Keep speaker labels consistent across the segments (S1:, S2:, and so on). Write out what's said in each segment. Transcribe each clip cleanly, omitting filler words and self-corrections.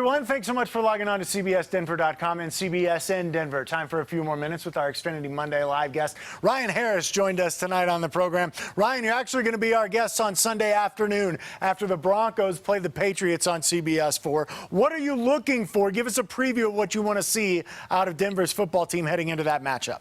S1: everyone. Thanks so much for logging on to CBSDenver.com and CBSN Denver. Time for a few more minutes with our Xfinity Monday Live guest. Ryan Harris joined us tonight on the program. Ryan, you're actually going to be our guest on Sunday afternoon after the Broncos play the Patriots on CBS 4. What are you looking for? Give us a preview of what you want to see out of Denver's football team heading into that matchup.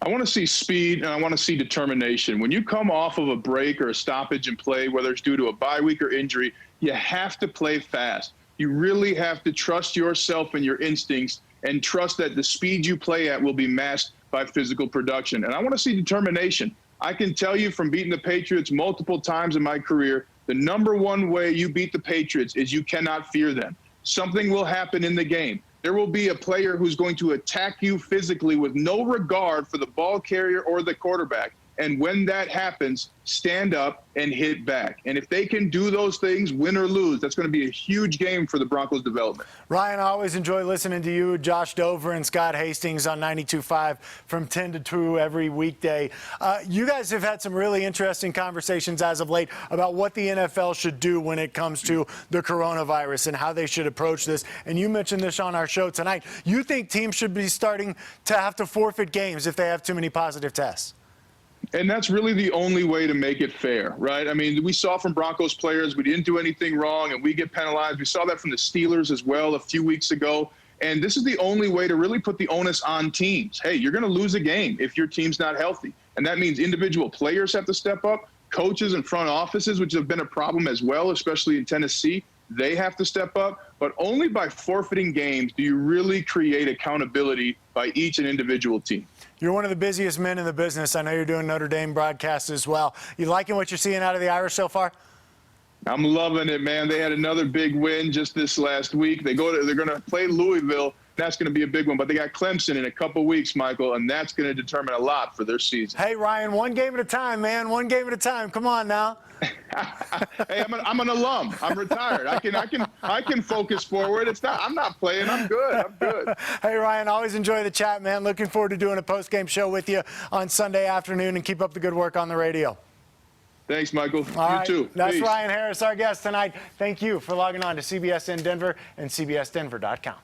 S2: I want to see speed and I want to see determination. When you come off of a break or a stoppage in play, whether it's due to a bye week or injury, you have to play fast. You really have to trust yourself and your instincts and trust that the speed you play at will be matched by physical production. And I want to see determination. I can tell you from beating the Patriots multiple times in my career, the number one way you beat the Patriots is you cannot fear them. Something will happen in the game. There will be a player who's going to attack you physically with no regard for the ball carrier or the quarterback. And when that happens, stand up and hit back. And if they can do those things, win or lose, that's going to be a huge game for the Broncos' development.
S1: Ryan, I always enjoy listening to you, Josh Dover, and Scott Hastings on 92.5 from 10 to 2 every weekday. You guys have had some really interesting conversations as of late about what the NFL should do when it comes to the coronavirus and how they should approach this. And you mentioned this on our show tonight. You think teams should be starting to have to forfeit games if they have too many positive tests?
S2: And that's really the only way to make it fair, right? I mean, we saw from Broncos players, we didn't do anything wrong and we get penalized. We saw that from the Steelers as well a few weeks ago. And this is the only way to really put the onus on teams. Hey, you're going to lose a game if your team's not healthy. And that means individual players have to step up, coaches and front offices, which have been a problem as well, especially in Tennessee. They have to step up, but only by forfeiting games do you really create accountability by each and individual team.
S1: You're one of the busiest men in the business. I know you're doing Notre Dame broadcasts as well. You liking what you're seeing out of the Irish so far?
S2: I'm loving it, man. They had another big win just this last week. They're going to play Louisville. That's going to be a big one. But they got Clemson in a couple weeks, Michael, and that's going to determine a lot for their season.
S1: Hey, Ryan, one game at a time, man. One game at a time. Come on now.
S2: Hey, I'm an alum. I'm retired. I can focus forward. I'm not playing. I'm good.
S1: Hey, Ryan, always enjoy the chat, man. Looking forward to doing a post-game show with you on Sunday afternoon, and keep up the good work on the radio.
S2: Thanks, Michael.
S1: All right.
S2: You too.
S1: That's
S2: Peace.
S1: Ryan Harris, our guest tonight. Thank you for logging on to CBSN Denver and CBSDenver.com.